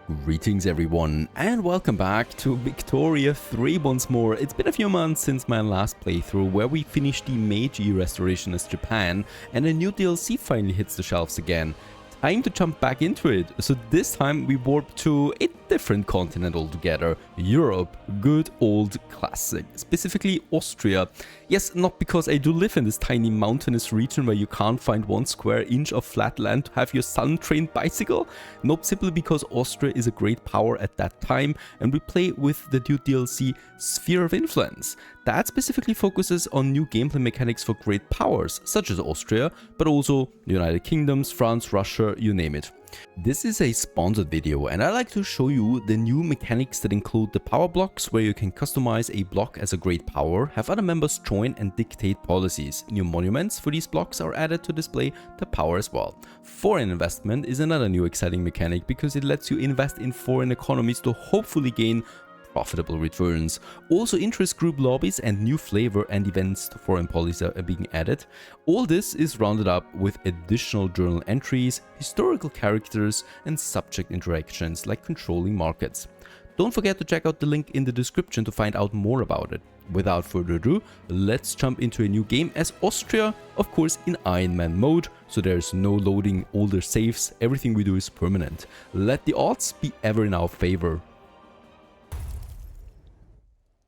Greetings everyone and welcome back to Victoria 3 once more. It's been a few months since my last playthrough where we finished the Meiji restoration as Japan and a new DLC finally hits the shelves again. Time to jump back into it. So this time we warp to a different continent altogether. Europe, good old classic, specifically Austria. Yes, not because I do live in this tiny mountainous region where you can't find 1 square inch of flat land to have your sun-trained bicycle. Nope, simply because Austria is a great power at that time and we play with the new DLC Sphere of Influence. That specifically focuses on new gameplay mechanics for great powers, such as Austria, but also the United Kingdoms, France, Russia, you name it. This is a sponsored video and I like to show you the new mechanics that include the power blocks where you can customize a block as a great power, have other members join and dictate policies. New monuments for these blocks are added to display the power as well. Foreign investment is another new exciting mechanic because it lets you invest in foreign economies to hopefully gain profitable returns. Also interest group lobbies and new flavor and events to foreign policy are being added. All this is rounded up with additional journal entries, historical characters and subject interactions like controlling markets. Don't forget to check out the link in the description to find out more about it. Without further ado, let's jump into a new game as Austria, of course in IRONMAN mode, so there's no loading older saves, everything we do is permanent. Let the odds be ever in our favor.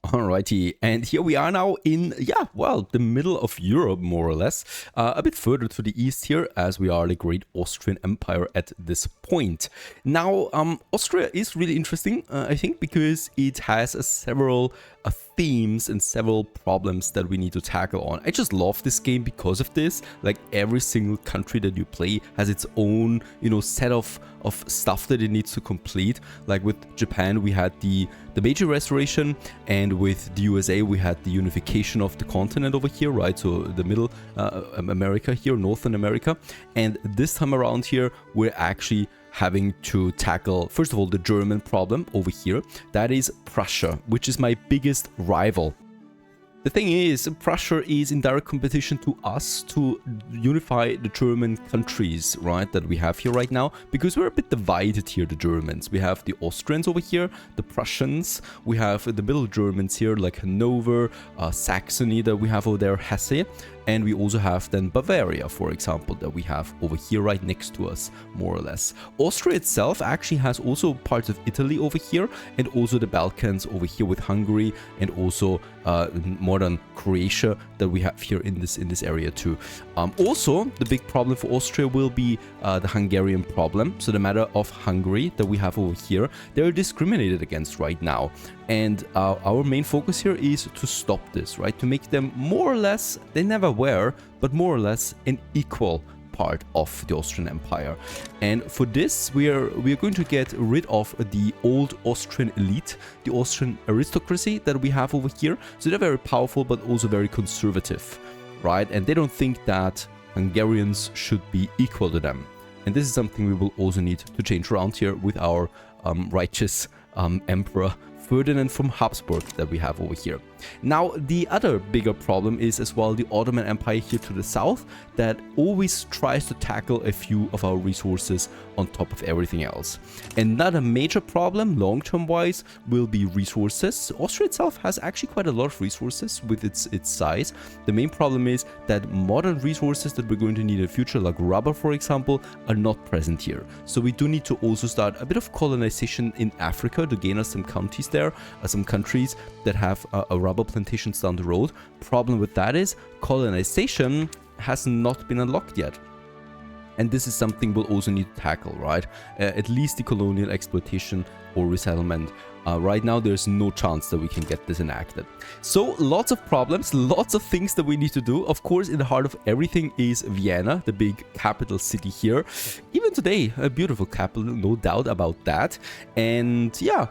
Alrighty, and here we are now in, the middle of Europe, more or less. A bit further to the east here, as we are the great Austrian Empire at this point. Now, Austria is really interesting, I think, because it has several themes and several problems that we need to tackle on. I just love this game because of this. Like, every single country that you play has its own, set of stuff that it needs to complete. Like with Japan, we had the Meiji restoration, and with the USA, we had the unification of the continent over here, right? So the middle America here, Northern America. And this time around here, we're actually having to tackle, first of all, the German problem over here. That is Prussia, which is my biggest rival. The thing is, Prussia is in direct competition to us to unify the German countries, right, that we have here right now, because we're a bit divided here, the Germans. We have the Austrians over here, the Prussians, we have the Middle Germans here, like Hanover, Saxony that we have over there, Hesse, and we also have then Bavaria, for example, that we have over here right next to us, more or less. Austria itself actually has also parts of Italy over here, and also the Balkans over here with Hungary, and also modern Croatia that we have here in this area too. Also, the big problem for Austria will be the Hungarian problem. So the matter of Hungary that we have over here, they're discriminated against right now. And our main focus here is to stop this, right? To make them more or less, they never were, but more or less an equal part of the Austrian Empire. And for this, we are going to get rid of the old Austrian elite, the Austrian aristocracy that we have over here. So they're very powerful, but also very conservative, right? And they don't think that Hungarians should be equal to them. And this is something we will also need to change around here with our righteous emperor Ferdinand from Habsburg that we have over here. Now, the other bigger problem is as well the Ottoman Empire here to the south that always tries to tackle a few of our resources on top of everything else. Another major problem, long-term wise, will be resources. Austria itself has actually quite a lot of resources with its size. The main problem is that modern resources that we're going to need in the future, like rubber, for example, are not present here. So we do need to also start a bit of colonization in Africa to gain us some counties there, some countries that have a rubber plantations down the road. Problem with that is colonization has not been unlocked yet. And this is something we'll also need to tackle, right? At least the colonial exploitation or resettlement. Right now, there's no chance that we can get this enacted. So lots of problems, lots of things that we need to do. Of course, in the heart of everything is Vienna, the big capital city here. Even today, a beautiful capital, no doubt about that. And yeah,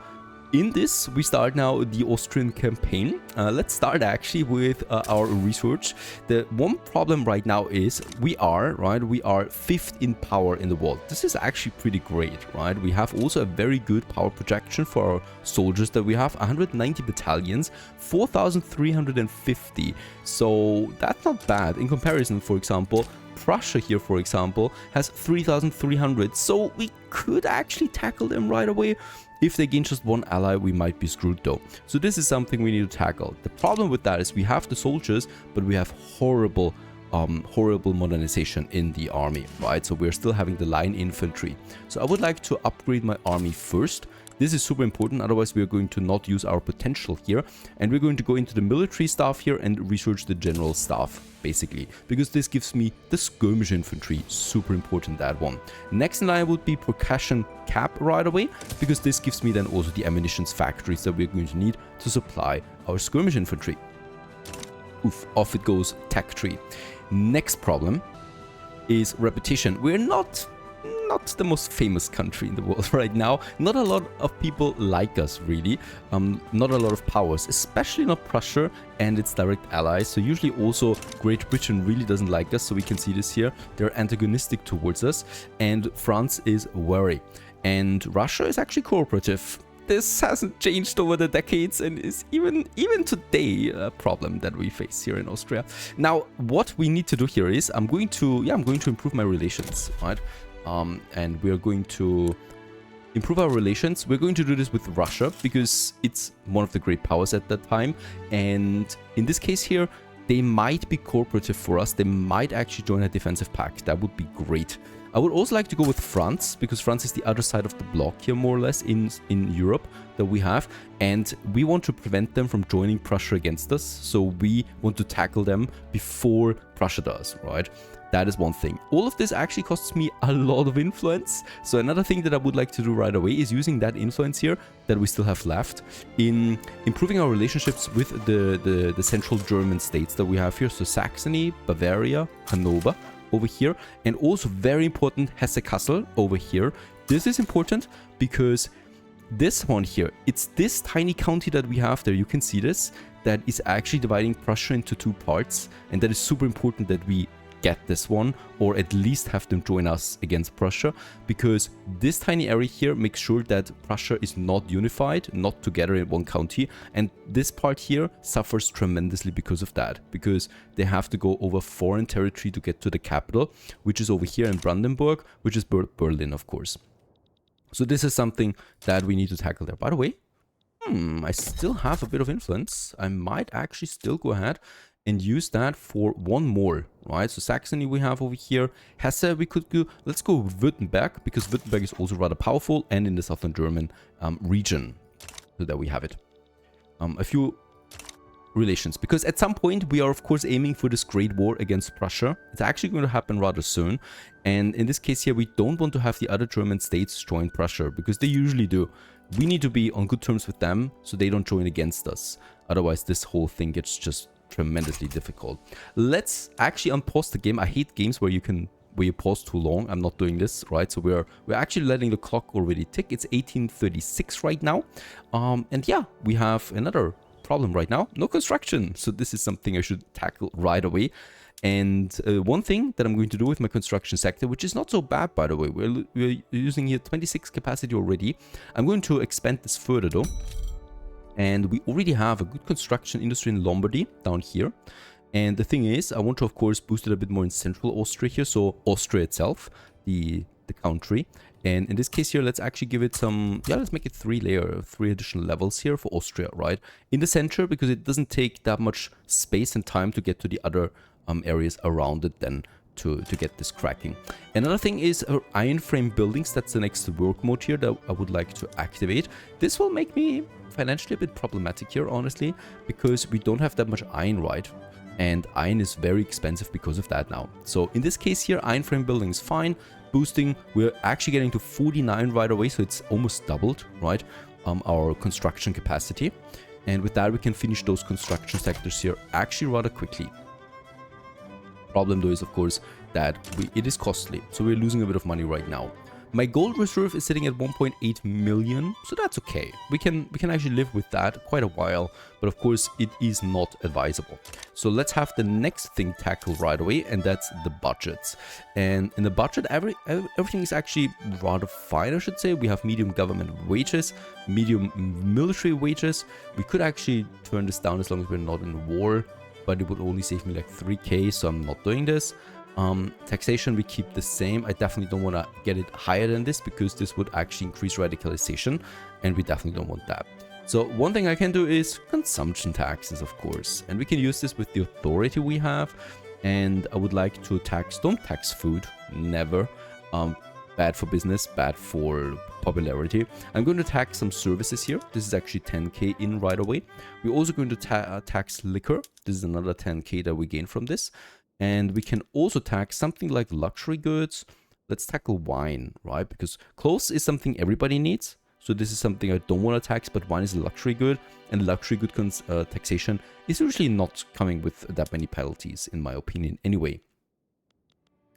in this, we start now the Austrian campaign. Let's start actually with our research. The one problem right now is we are 5th in power in the world. This is actually pretty great, right? We have also a very good power projection for our soldiers that we have, 190 battalions, 4,350. So that's not bad. In comparison, for example, Prussia here, for example, has 3,300, so we could actually tackle them right away. If they gain just one ally, we might be screwed though. So this is something we need to tackle. The problem with that is we have the soldiers, but we have horrible modernization in the army, right? So we're still having the line infantry. So I would like to upgrade my army first. This is super important, otherwise we are going to not use our potential here. And we're going to go into the military staff here and research the general staff, basically. Because this gives me the skirmish infantry, super important, that one. Next in line would be percussion cap right away, because this gives me then also the ammunitions factories that we're going to need to supply our skirmish infantry. Oof, off it goes, tech tree. Next problem is reputation. We're not the most famous country in the world right now. Not a lot of people like us, really. Not a lot of powers, especially not Prussia and its direct allies. So usually also Great Britain really doesn't like us. So we can see this here. They're antagonistic towards us. And France is wary. And Russia is actually cooperative. This hasn't changed over the decades and is even today a problem that we face here in Austria. Now, what we need to do here is I'm going to improve my relations, right? And we're going to improve our relations. We're going to do this with Russia because it's one of the great powers at that time. And in this case here, they might be cooperative for us. They might actually join a defensive pact. That would be great. I would also like to go with France, because France is the other side of the block here, more or less, in Europe that we have. And we want to prevent them from joining Prussia against us. So we want to tackle them before Prussia does, right? That is one thing. All of this actually costs me a lot of influence. So another thing that I would like to do right away is using that influence here that we still have left in improving our relationships with the central German states that we have here. So Saxony, Bavaria, Hanover over here, and also very important Hesse-Kassel over here. This is important because this one here, it's this tiny county that we have there, you can see this, that is actually dividing Prussia into two parts, and that is super important that we get this one, or at least have them join us against Prussia, because this tiny area here makes sure that Prussia is not unified, not together in one county, and this part here suffers tremendously because of that, because they have to go over foreign territory to get to the capital, which is over here in Brandenburg, which is Berlin, of course. So this is something that we need to tackle there. By the way, I still have a bit of influence. I might actually still go ahead and use that for one more, right? So Saxony we have over here. Hesse we could go, let's go with Württemberg, because Württemberg is also rather powerful and in the southern German region. So there we have it. A few relations, because at some point we are of course aiming for this great war against Prussia. It's actually going to happen rather soon. And in this case here, we don't want to have the other German states join Prussia, because they usually do. We need to be on good terms with them so they don't join against us. Otherwise this whole thing gets just tremendously difficult. Let's actually unpause the game. I hate games where you pause too long. I'm not doing this, right? So we're actually letting the clock already tick. It's 18:36 right now. And yeah, we have another problem right now. No construction. So this is something I should tackle right away. And one thing that I'm going to do with my construction sector, which is not so bad, by the way, we're using here 26 capacity already. I'm going to expand this further though. And we already have a good construction industry in Lombardy down here. And the thing is, I want to, of course, boost it a bit more in central Austria here. So Austria itself, the country. And in this case here, let's actually give it some, yeah, let's make it three additional levels here for Austria, right? In the center, because it doesn't take that much space and time to get to the other areas around it then to get this cracking. Another thing is iron frame buildings. That's the next work mode here that I would like to activate. This will make me financially a bit problematic here, honestly, because we don't have that much iron, right? And iron is very expensive because of that now. So in this case here, iron frame building is fine. Boosting, we're actually getting to 49 right away, so it's almost doubled, right? Our construction capacity. And with that, we can finish those construction sectors here actually rather quickly. Problem though is, of course, that it is costly, so we're losing a bit of money right now. My gold reserve is sitting at 1.8 million, so that's okay. We can actually live with that quite a while, but of course it is not advisable. So let's have the next thing tackled right away, and that's the budgets. And in the budget, everything is actually rather fine, I should say. We have medium government wages, medium military wages. We could actually turn this down as long as we're not in war, but it would only save me like 3k, so I'm not doing this. Taxation, we keep the same. I definitely don't want to get it higher than this because this would actually increase radicalization, and we definitely don't want that. So one thing I can do is consumption taxes, of course, and we can use this with the authority we have. And I would like to don't tax food, never. Bad for business, bad for popularity. I'm going to tax some services here. This is actually 10k in right away. We're also going to tax liquor. This is another 10k that we gain from this. And we can also tax something like luxury goods. Let's tackle wine, right? Because clothes is something everybody needs. So this is something I don't want to tax, but wine is a luxury good. And luxury good taxation is usually not coming with that many penalties, in my opinion, anyway.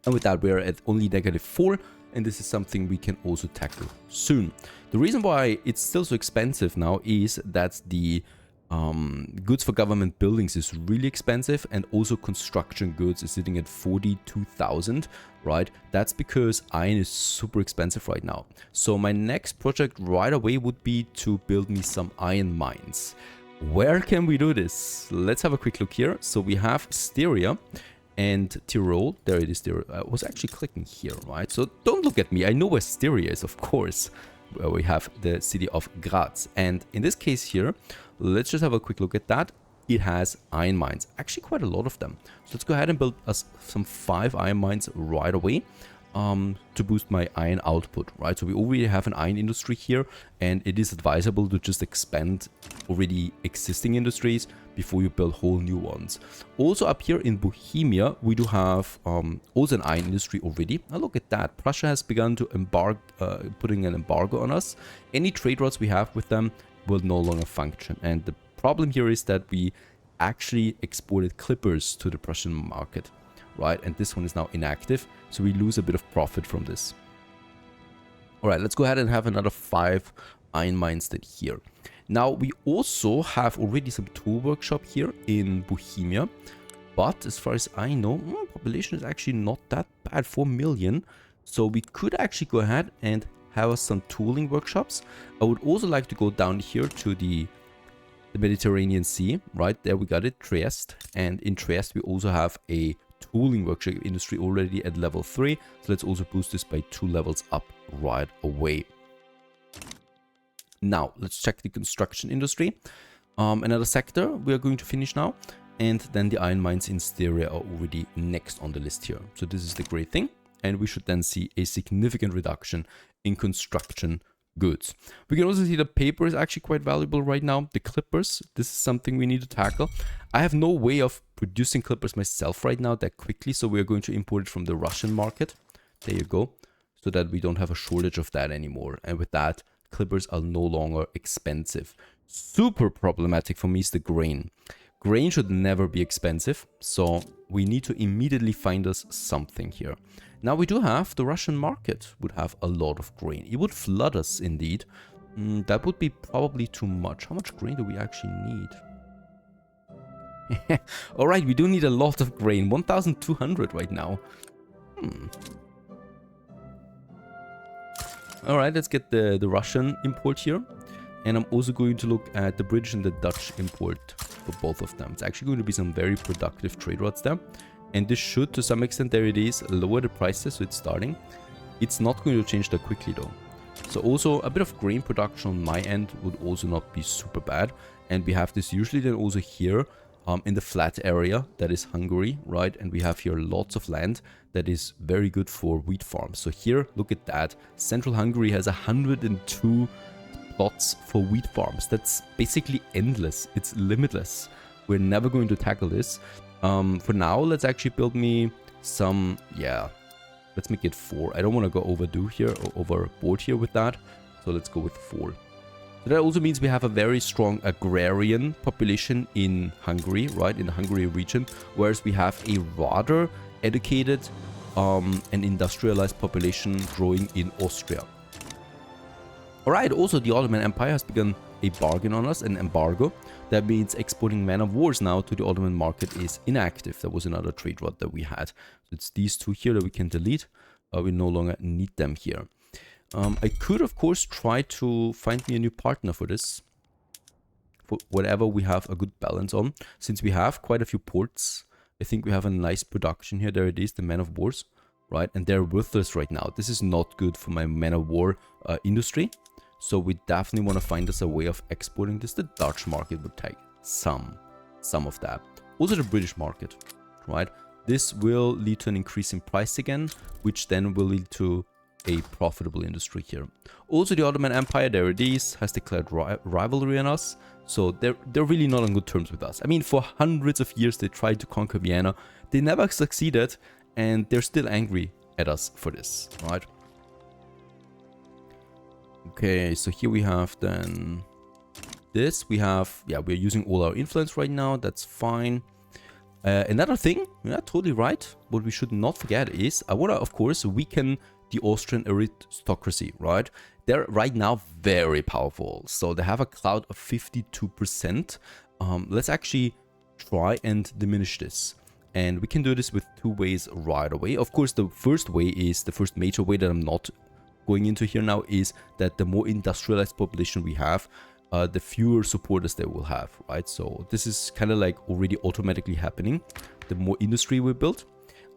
And with that, we're at only -4. And this is something we can also tackle soon. The reason why it's still so expensive now is that the goods for government buildings is really expensive, and also construction goods is sitting at 42,000, right? That's because iron is super expensive right now. So my next project right away would be to build me some iron mines. Where can we do this? Let's have a quick look here. So we have Styria and Tyrol. There it is. There. I was actually clicking here, right? So don't look at me. I know where Styria is, of course. Where we have the city of Graz. And in this case here, let's just have a quick look at that. It has iron mines, actually quite a lot of them. So let's go ahead and build us some 5 iron mines right away to boost my iron output, right? So we already have an iron industry here, and it is advisable to just expand already existing industries before you build whole new ones. Also up here in Bohemia, we do have also an iron industry already. Now look at that. Prussia has begun to putting an embargo on us. Any trade routes we have with them will no longer function. And the problem here is that we actually exported clippers to the Prussian market, right? And this one is now inactive, so we lose a bit of profit from this. All right, let's go ahead and have another 5 iron mines here. Now, we also have already some tool workshop here in Bohemia, but as far as I know, population is actually not that bad, 4 million. So we could actually go ahead and have some tooling workshops. I would also like to go down here to the Mediterranean Sea, right? There we got it, Trieste. And in Trieste, we also have a tooling workshop industry already at level 3. So let's also boost this by 2 levels up right away. Now, let's check the construction industry. Another sector we are going to finish now. And then the iron mines in Styria are already next on the list here. So this is the great thing. And we should then see a significant reduction in construction goods. We can also see the paper is actually quite valuable right now. The clippers, this is something we need to tackle. I have no way of producing clippers myself right now that quickly. So we are going to import it from the Russian market. There you go. So that we don't have a shortage of that anymore. And with that, clippers are no longer expensive. Super problematic for me is the grain. Grain should never be expensive, so we need to immediately find us something here. Now we do have the Russian market would have a lot of grain. It would flood us indeed. That would be probably too much. How much grain do we actually need? All right, we do need a lot of grain. 1,200 right now. All right, let's get the Russian import here. And I'm also going to look at the British and the Dutch import for both of them. It's actually going to be some very productive trade routes there. And this should, to some extent, there it is, lower the prices, so it's starting. It's not going to change that quickly though. So also a bit of grain production on my end would also not be super bad. And we have this usually then also here in the flat area, that is Hungary, right? And we have here lots of land that is very good for wheat farms. So here, look at that. Central Hungary has 102 plots for wheat farms. That's basically endless. It's limitless. We're never going to tackle this. For now, let's actually build me some, let's make it 4. I don't want to go overdo here or overboard here with that. So let's go with 4. So that also means we have a very strong agrarian population in Hungary, right? In the Hungary region, whereas we have a rather educated and industrialized population growing in Austria. Alright, also the Ottoman Empire has begun a bargain on us, an embargo. That means exporting men of wars now to the Ottoman market is inactive. That was another trade route that we had. So it's these 2 here that we can delete. We no longer need them here. I could, of course, try to find me a new partner for this. For whatever we have a good balance on. Since we have quite a few ports I think we have a nice production here. There it is, the man of wars, right? And they're worthless right now. This is not good for my man of war industry. So we definitely want to find us a way of exporting this. The Dutch market would take some of that. Also the British market, right? This will lead to an increase in price again, which then will lead to a profitable industry here. Also the Ottoman Empire, there it is, has declared rivalry on us. So they're really not on good terms with us. I mean, for hundreds of years they tried to conquer Vienna. They never succeeded, and they're still angry at us for this, right? Okay, so here we have then this. We have, yeah, we're using all our influence right now. That's fine. Another thing, yeah, totally right. What we should not forget is I want to, of course, weaken the Austrian aristocracy, right? They're right now very powerful. So they have a clout of 52%. Let's actually try and diminish this. And we can do this with two ways right away. Of course, the first way is, the first major way that I'm not going into here now, is that the more industrialized population we have, the fewer supporters they will have, right? So this is kind of like already automatically happening, the more industry we build.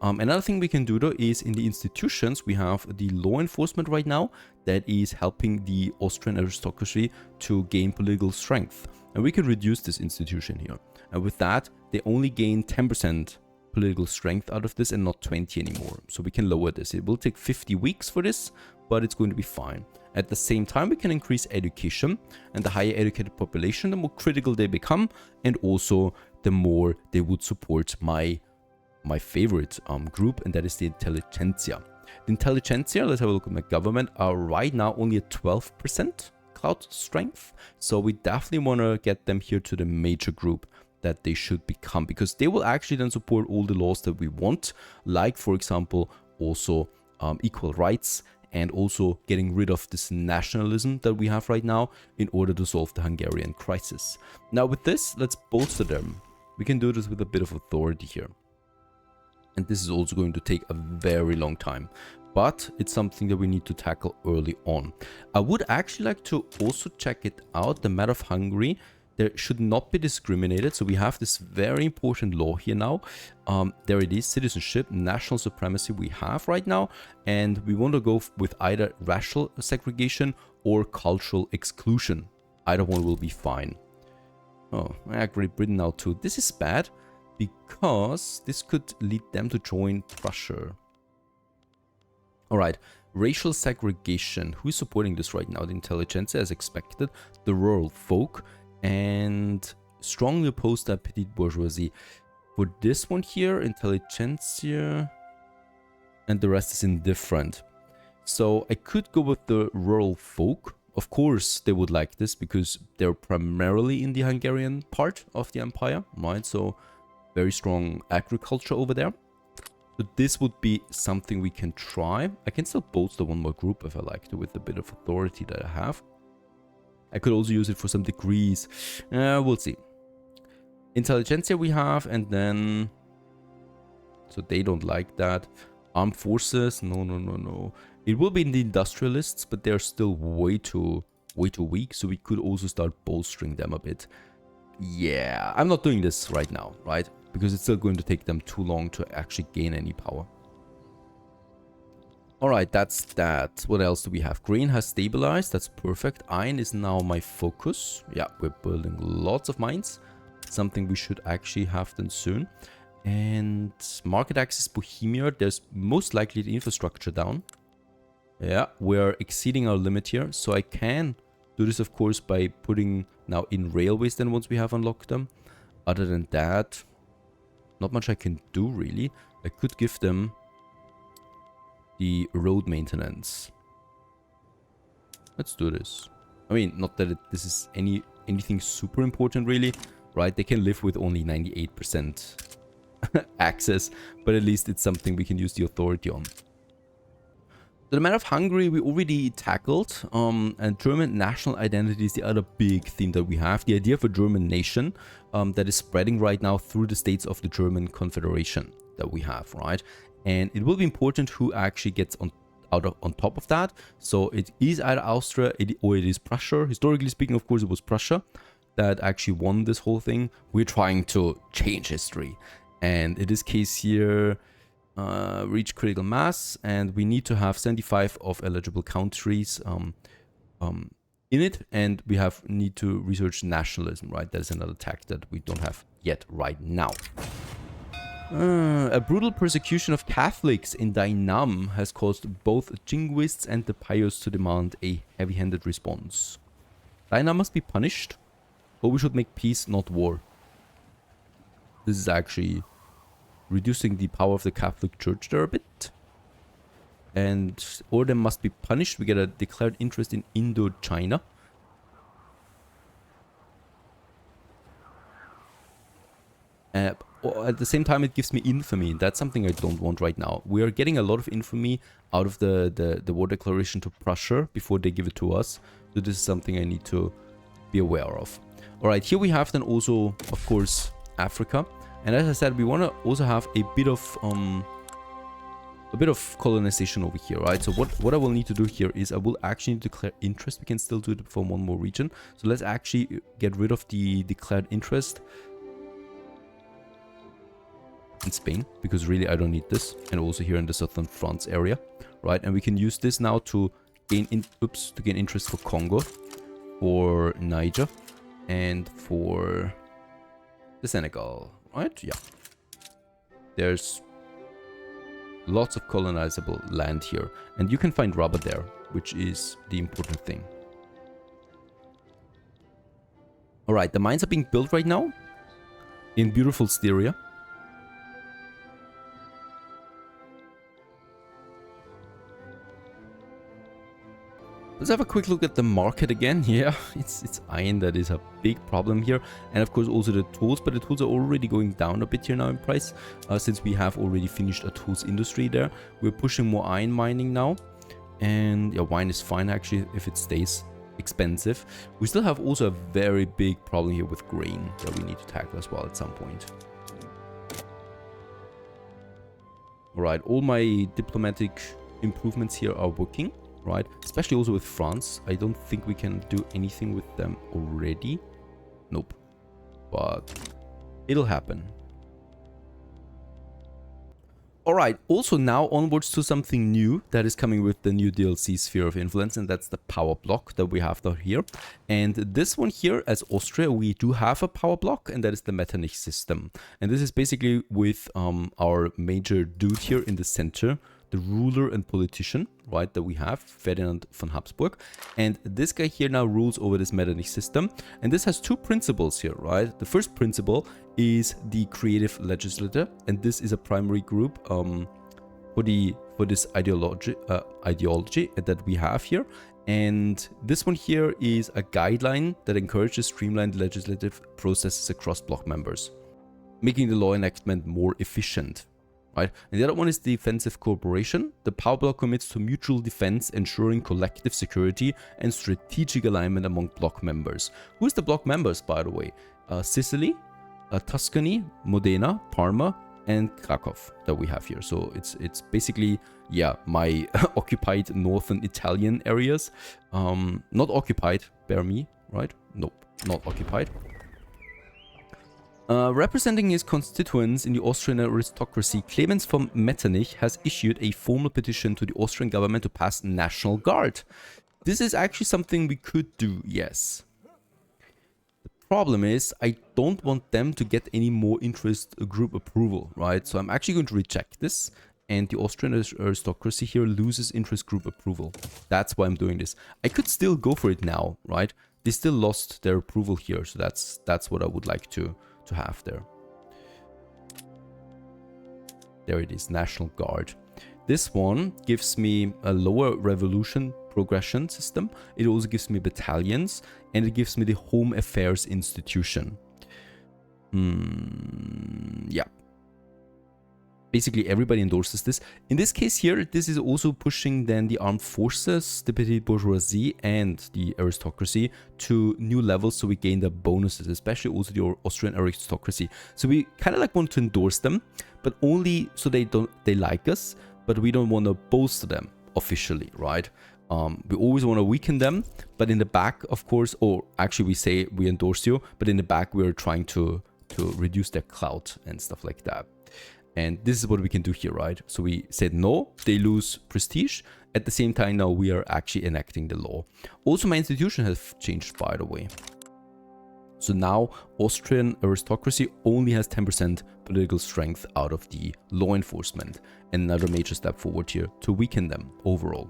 Another thing we can do though is in the institutions, we have the law enforcement right now that is helping the Austrian aristocracy to gain political strength. And we can reduce this institution here. And with that, they only gain 10% political strength out of this and not 20 anymore. So we can lower this. It will take 50 weeks for this, but it's going to be fine. At the same time, we can increase education, and the higher educated population, the more critical they become, and also the more they would support my favorite group, and that is the intelligentsia. The intelligentsia, let's have a look at my government, are right now only at 12% clout strength. So we definitely want to get them here to the major group that they should become, because they will actually then support all the laws that we want, like for example also equal rights, and also getting rid of this nationalism that we have right now in order to solve the Hungarian crisis. Now with this, let's bolster them. We can do this with a bit of authority here. And this is also going to take a very long time, but it's something that we need to tackle early on. I would actually like to also check it out. The matter of Hungary, there should not be discriminated. So we have this very important law here now. There it is, citizenship, national supremacy we have right now. And we want to go with either racial segregation or cultural exclusion. Either one will be fine. Oh, Great Britain now too. This is bad because this could lead them to join Prussia. All right, racial segregation. Who is supporting this right now? The intelligentsia, as expected. The rural folk. And strongly opposed the petite bourgeoisie. For this one here, intelligentsia, and the rest is indifferent. So I could go with the rural folk. Of course, they would like this because they're primarily in the Hungarian part of the empire, right? So very strong agriculture over there. So this would be something we can try. I can still bolster one more group if I like to, with a bit of authority that I have. I could also use it for some degrees. We'll see. Intelligentsia we have, and then... So they don't like that. Armed forces, no. It will be in the industrialists, but they're still way too weak. So we could also start bolstering them a bit. Yeah, I'm not doing this right now, right? Because it's still going to take them too long to actually gain any power. Alright, that's that. What else do we have? Grain has stabilized. That's perfect. Iron is now my focus. Yeah, we're building lots of mines. Something we should actually have then soon. And market access Bohemia. There's most likely the infrastructure down. Yeah, we're exceeding our limit here. So I can do this, of course, by putting now in railways then once we have unlocked them. Other than that, not much I can do really. I could give them the road maintenance. Let's do this. I mean, not that this is anything super important really, right? They can live with only 98% access, but at least it's something we can use the authority on. The matter of Hungary we already tackled, and German national identity is the other big theme that we have. The idea of a German nation that is spreading right now through the states of the German Confederation that we have, right? And it will be important who actually gets on top of that. So it is either Austria or it is Prussia. Historically speaking, of course, it was Prussia that actually won this whole thing. We're trying to change history. And in this case here, reach critical mass, and we need to have 75 of eligible countries in it, and we need to research nationalism, right? That is another tag that we don't have yet right now. A brutal persecution of Catholics in Dainam has caused both jingoists and the pious to demand a heavy-handed response. Dainam must be punished, or we should make peace, not war. This is actually reducing the power of the Catholic Church there a bit. And or they must be punished. We get a declared interest in Indochina. At the same time, it gives me infamy. That's something I don't want right now. We are getting a lot of infamy out of the war declaration to Prussia before they give it to us. So this is something I need to be aware of. Alright, here we have then also, of course, Africa. And as I said, we want to also have a bit of colonization over here, right? So what I will need to do here is I will actually declare interest. We can still do it for one more region. So let's actually get rid of the declared interest in Spain, because really I don't need this, and also here in the southern France area, right? And we can use this now to gain interest for Congo, for Niger, and for the Senegal, right? Yeah, there's lots of colonizable land here, and you can find rubber there, which is the important thing. All right, the mines are being built right now in beautiful Styria. Let's have a quick look at the market again. Yeah, it's iron that is a big problem here. And of course also the tools, but the tools are already going down a bit here now in price. Since we have already finished a tools industry there. We're pushing more iron mining now. And yeah, wine is fine actually if it stays expensive. We still have also a very big problem here with grain that we need to tackle as well at some point. Alright, all my diplomatic improvements here are working. Right, especially also with France. I don't think we can do anything with them already. Nope. But it'll happen. Alright, also now onwards to something new that is coming with the new DLC Sphere of Influence, and that's the power block that we have down here. And this one here, as Austria, we do have a power block, and that is the Metternich system. And this is basically with our major dude here in the center, the ruler and politician, right, that we have, Ferdinand von Habsburg. And this guy here now rules over this Metternich system. And this has two principles here, right? The first principle is the creative legislature, and this is a primary group for this ideology that we have here. And this one here is a guideline that encourages streamlined legislative processes across bloc members, making the law enactment more efficient. Right? And the other one is defensive cooperation. The power block commits to mutual defense, ensuring collective security and strategic alignment among bloc members. Who is the bloc members, by the way? Sicily, Tuscany, Modena, Parma, and Krakow that we have here. So it's basically, yeah, my occupied northern Italian areas. Not occupied, bear me, right? Nope, not occupied. Representing his constituents in the Austrian aristocracy, Clemens von Metternich has issued a formal petition to the Austrian government to pass National Guard. This is actually something we could do, yes. The problem is, I don't want them to get any more interest group approval, right? So I'm actually going to reject this, and the Austrian aristocracy here loses interest group approval. That's why I'm doing this. I could still go for it now, right? They still lost their approval here, so that's what I would like to have there. There it is, National Guard. This one gives me a lower revolution progression system. It also gives me battalions, and it gives me the Home Affairs Institution. Yeah. Basically everybody endorses this. In this case here, this is also pushing then the armed forces, the petite bourgeoisie, and the aristocracy to new levels, so we gain the bonuses, especially also the Austrian aristocracy. So we kind of like want to endorse them, but only so they like us, but we don't want to boast them officially, right? We always want to weaken them, but in the back, of course, or actually we say we endorse you, but in the back we're trying to reduce their clout and stuff like that. And this is what we can do here, right? So we said no, they lose prestige. At the same time, now we are actually enacting the law. Also, my institution has changed, by the way. So now Austrian aristocracy only has 10% political strength out of the law enforcement. Another major step forward here to weaken them overall.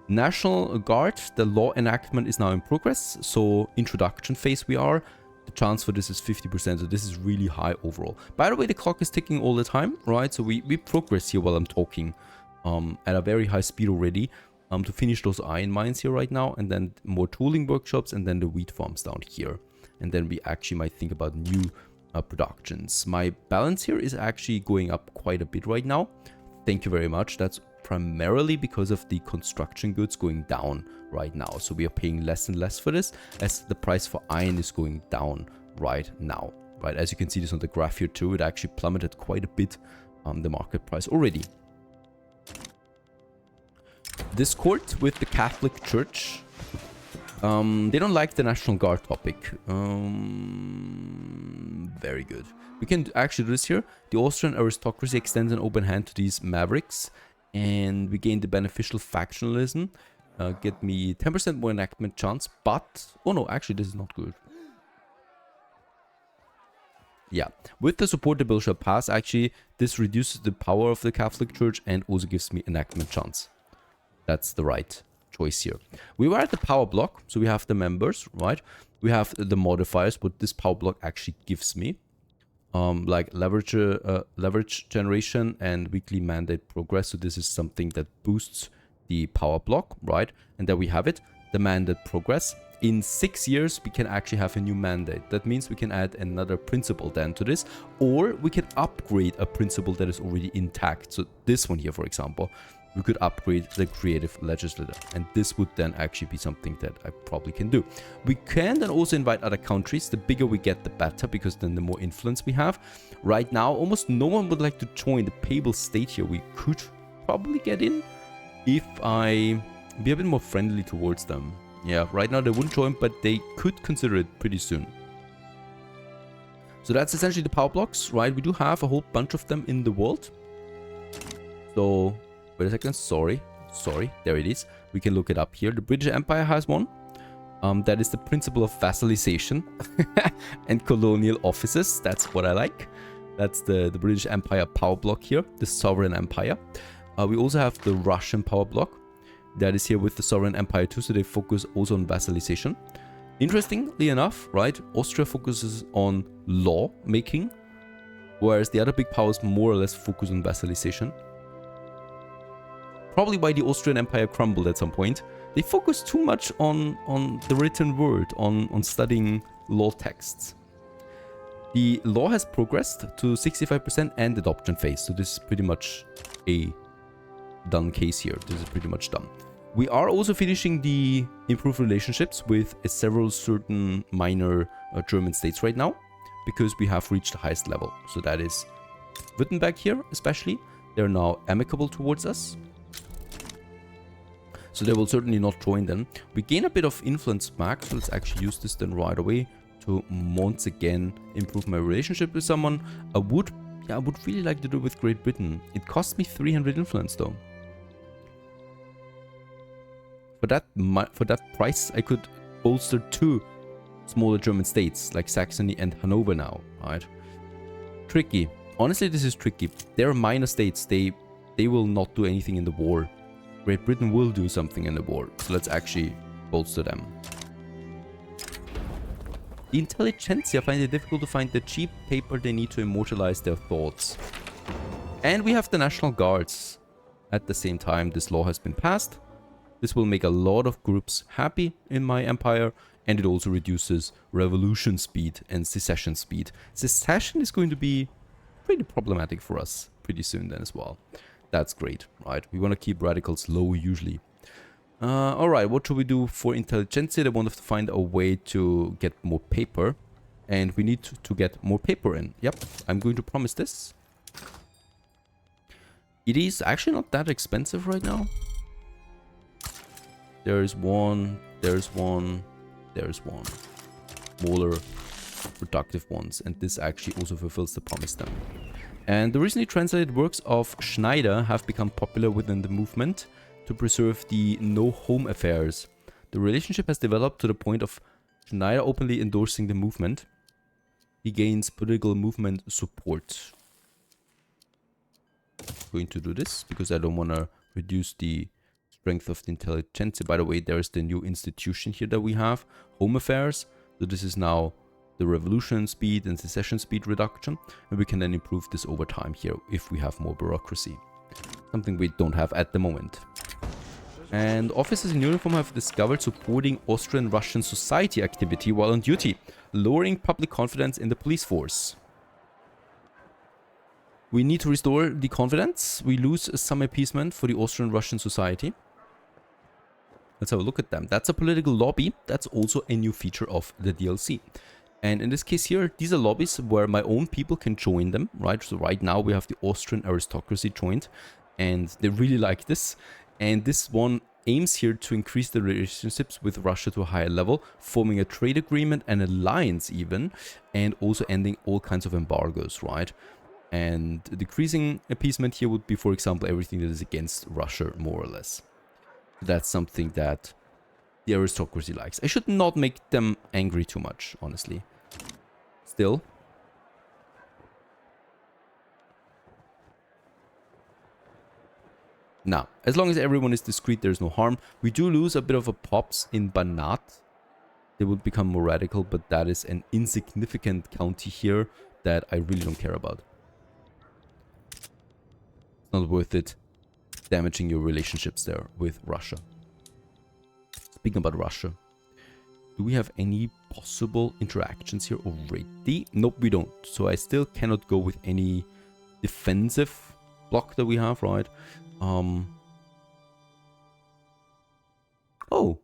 National Guard, the law enactment is now in progress. So introduction phase we are. The chance for this is 50%, so this is really high overall. By the way, the clock is ticking all the time, right? So we progress here while I'm talking at a very high speed already to finish those iron mines here right now, and then more tooling workshops, and then the wheat farms down here. And then we actually might think about new productions. My balance here is actually going up quite a bit right now. Thank you very much. That's primarily because of the construction goods going down right now. So we are paying less and less for this as the price for iron is going down right now. Right, as you can see this on the graph here too, it actually plummeted quite a bit the market price already. Discord with the Catholic Church. They don't like the National Guard topic. Very good. We can actually do this here. The Austrian aristocracy extends an open hand to these mavericks. And we gain the beneficial factionalism. Get me 10% more enactment chance. But, oh no, actually this is not good. Yeah, with the support the bill shall pass, actually this reduces the power of the Catholic Church and also gives me enactment chance. That's the right choice here. We were at the power block, so we have the members, right? We have the modifiers, what this power block actually gives me. Like leverage generation and weekly mandate progress. So this is something that boosts the power block, right? And there we have it, the mandate progress. In 6 years, we can actually have a new mandate. That means we can add another principle then to this, or we can upgrade a principle that is already intact. So this one here, for example, we could upgrade the creative legislator, and this would then actually be something that I probably can do. We can then also invite other countries. The bigger we get, the better, because then the more influence we have. Right now, almost no one would like to join the Papal State here. We could probably get in if I be a bit more friendly towards them. Yeah, right now they wouldn't join, but they could consider it pretty soon. So that's essentially the power blocks, right? We do have a whole bunch of them in the world. So wait a second, sorry, there it is. We can look it up here. The British Empire has one. That is the principle of vassalization and colonial offices. That's what I like. That's the British Empire power block here, the Sovereign Empire. We also have the Russian power block. That is here with the Sovereign Empire too, so they focus also on vassalization. Interestingly enough, right, Austria focuses on law making, whereas the other big powers more or less focus on vassalization. Probably why the Austrian Empire crumbled at some point. They focused too much on the written word, on studying law texts. The law has progressed to 65% and adoption phase, so this is pretty much a done case here. This is pretty much done. We are also finishing the improved relationships with several certain minor German states right now, because we have reached the highest level. So that is Württemberg here especially. They're now amicable towards us. So they will certainly not join then. We gain a bit of influence back, so let's actually use this then right away to once again improve my relationship with someone. I would really like to do it with Great Britain. It cost me 300 influence though. For that price, I could bolster 2 smaller German states like Saxony and Hanover now, right? Tricky. Honestly, this is tricky. They're minor states. They will not do anything in the war. Great Britain will do something in the war. So let's actually bolster them. The intelligentsia find it difficult to find the cheap paper they need to immortalize their thoughts. And we have the National Guards. At the same time, this law has been passed. This will make a lot of groups happy in my empire, and it also reduces revolution speed and secession speed. Secession is going to be pretty problematic for us pretty soon then as well. That's great, right? We want to keep radicals low usually. Alright, what should we do for intelligentsia? They want us to find a way to get more paper, and we need to get more paper in. Yep, I'm going to promise this. It is actually not that expensive right now. There's one. Smaller, productive ones. And this actually also fulfills the promise then. And the recently translated works of Schneider have become popular within the movement to preserve the no home affairs. The relationship has developed to the point of Schneider openly endorsing the movement. He gains political movement support. I'm going to do this because I don't want to reduce the strength of the intelligentsia. By the way, there's the new institution here that we have, home affairs. So this is now the revolution speed and secession speed reduction, and we can then improve this over time here if we have more bureaucracy, something we don't have at the moment. And officers in uniform have discovered supporting Austrian-Russian society activity while on duty, lowering public confidence in the police force. We need to restore the confidence. We lose some appeasement for the Austrian-Russian society. Let's have a look at them. That's a political lobby. That's also a new feature of the DLC. And in this case here, these are lobbies where my own people can join them, right? So right now we have the Austrian aristocracy joined, and they really like this. And this one aims here to increase the relationships with Russia to a higher level, forming a trade agreement, an alliance even, and also ending all kinds of embargoes, right? And decreasing appeasement here would be, for example, everything that is against Russia, more or less. That's something that the aristocracy likes. I should not make them angry too much, honestly. Still. Now, as long as everyone is discreet, there's no harm. We do lose a bit of a pops in Banat. They would become more radical, but that is an insignificant county here that I really don't care about. It's not worth it damaging your relationships there with Russia. Speaking about Russia, do we have any possible interactions here already? Nope, we don't. So I still cannot go with any defensive block that we have, right? Oh,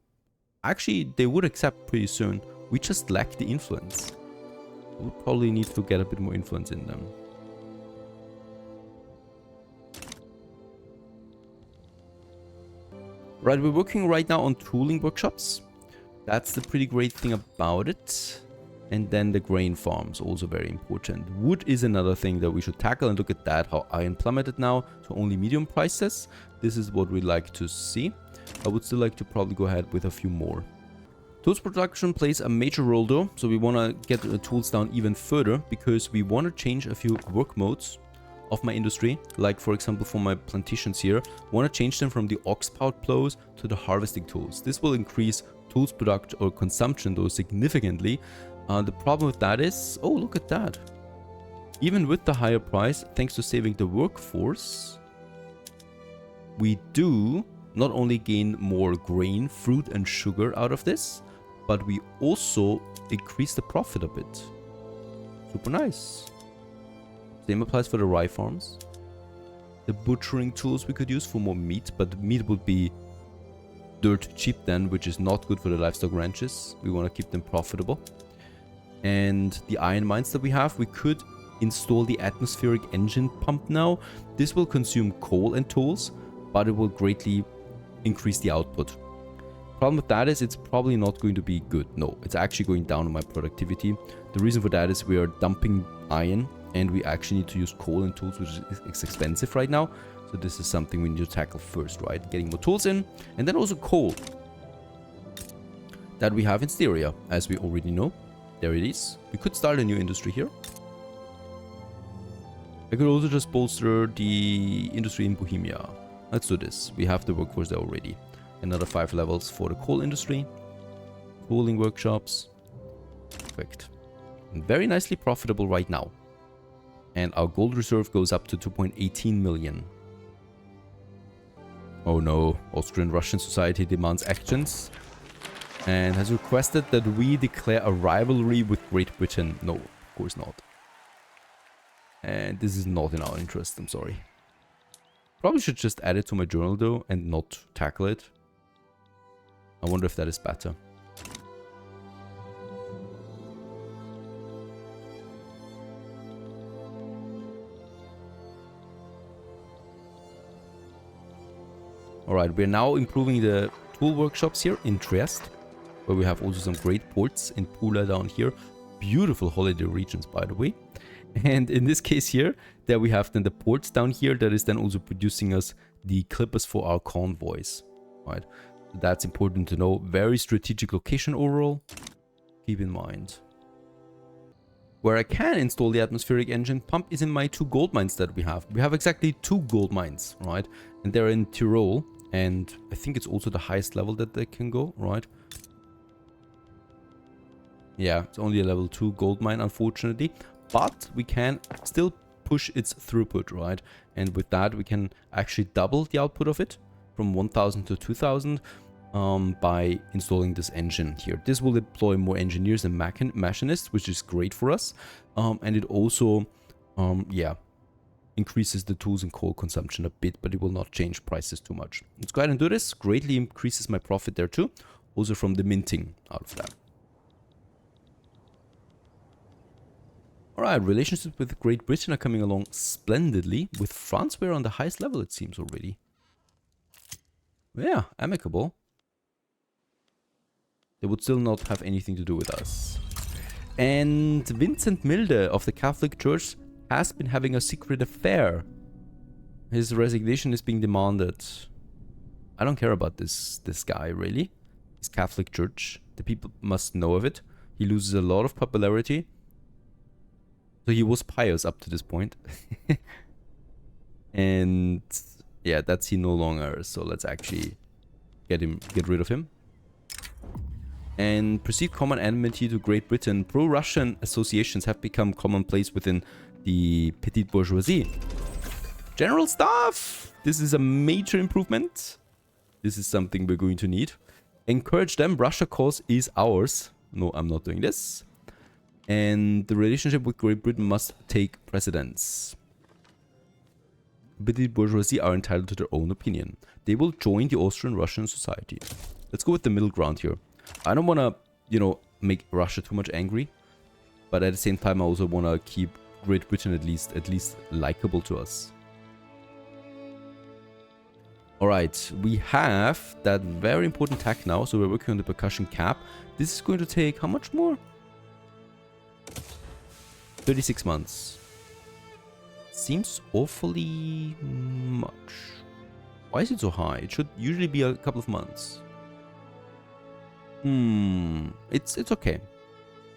actually, they would accept pretty soon. We just lack the influence. We would probably need to get a bit more influence in them. Right, we're working right now on tooling workshops. That's the pretty great thing about it. And then the grain farms, also very important. Wood is another thing that we should tackle, and look at that, how iron plummeted now to only medium prices. This is what we'd like to see. I would still like to probably go ahead with a few more. Tools production plays a major role though, so we want to get the tools down even further because we want to change a few work modes of my industry. Like for example for my plantations here, I want to change them from the ox-powered plows to the harvesting tools. This will increase tools production or consumption though significantly. The problem with that is, oh look at that. Even with the higher price, thanks to saving the workforce, we do not only gain more grain, fruit and sugar out of this, but we also increase the profit a bit. Super nice. Same applies for the rye farms. The butchering tools we could use for more meat, but meat would be dirt cheap then, which is not good for the livestock ranches. We want to keep them profitable. And the iron mines that we have, we could install the atmospheric engine pump now. This will consume coal and tools, but it will greatly increase the output. Problem with that is it's probably not going to be good. No, it's actually going down on my productivity. The reason for that is we are dumping iron and we actually need to use coal and tools, which is expensive right now. So this is something we need to tackle first, right? Getting more tools in, and then also coal that we have in Styria, as we already know. There it is. We could start a new industry here. I could also just bolster the industry in Bohemia. Let's do this. We have the workforce there already. Another 5 levels for the coal industry. Tooling workshops. Perfect. And very nicely profitable right now. And our gold reserve goes up to 2.18 million. Oh no, Austrian-Russian society demands actions and has requested that we declare a rivalry with Great Britain. No, of course not. And this is not in our interest, I'm sorry. Probably should just add it to my journal though and not tackle it. I wonder if that is better. Alright, we're now improving the tool workshops here in Trieste, where we have also some great ports in Pula down here. Beautiful holiday regions, by the way. And in this case here, There we have then the ports down here that is then also producing us the clippers for our convoys, right? So that's important to know. Very strategic location overall. Keep in mind. Where I can install the atmospheric engine pump is in my 2 gold mines that we have. We have exactly 2 gold mines, right? And they're in Tyrol. And I think it's also the highest level that they can go, right? Yeah, it's only a level 2 gold mine, unfortunately. But we can still push its throughput, right? And with that, we can actually double the output of it from 1000 to 2000 by installing this engine here. This will deploy more engineers and machinists, which is great for us. And it also, yeah, increases the tools and coal consumption a bit, but it will not change prices too much. Let's go ahead and do this. Greatly increases my profit there too, also from the minting out of that. Alright, relationships with Great Britain are coming along splendidly. With France, we're on the highest level, it seems already. Yeah, amicable. They would still not have anything to do with us. And Vincent Milde of the Catholic Church has been having a secret affair. His resignation is being demanded. I don't care about this guy, really. His Catholic Church. The people must know of it. He loses a lot of popularity. So he was pious up to this point. And yeah, that's he no longer. So let's actually get rid of him. And perceived common enmity to Great Britain. Pro-Russian associations have become commonplace within the petite bourgeoisie. General staff! This is a major improvement. This is something we're going to need. Encourage them. Russia cause is ours. No, I'm not doing this. And the relationship with Great Britain must take precedence. Petite bourgeoisie are entitled to their own opinion. They will join the Austrian-Russian society. Let's go with the middle ground here. I don't want to, you know, make Russia too much angry. But at the same time, I also want to keep Great Britain at least likable to us. Alright, we have that very important tack now. So we're working on the percussion cap. This is going to take how much more? 36 months. Seems awfully much. Why is it so high? It should usually be a couple of months. It's okay.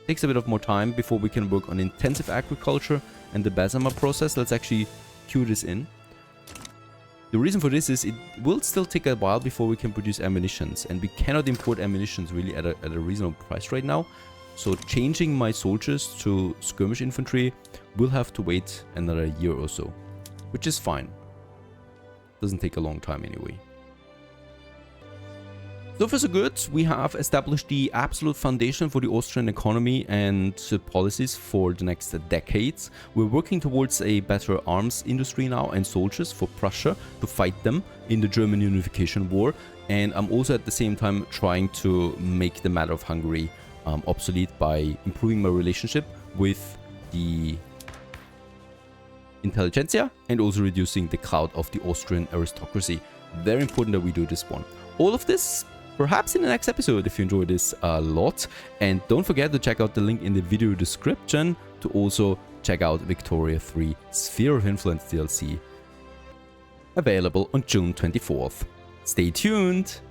Takes a bit of more time before we can work on intensive agriculture and the Bessemer process. Let's actually cue this in. The reason for this is it will still take a while before we can produce ammunitions, and we cannot import ammunitions really at a reasonable price right now. So changing my soldiers to skirmish infantry will have to wait another year or so, which is fine. Doesn't take a long time anyway. So far so good. We have established the absolute foundation for the Austrian economy and policies for the next decades. We're working towards a better arms industry now and soldiers for Prussia to fight them in the German unification war. And I'm also at the same time trying to make the matter of Hungary obsolete by improving my relationship with the intelligentsia and also reducing the clout of the Austrian aristocracy. Very important that we do this one. All of this perhaps in the next episode if you enjoyed this a lot. And don't forget to check out the link in the video description to also check out Victoria 3 Sphere of Influence DLC, available on June 24th. Stay tuned!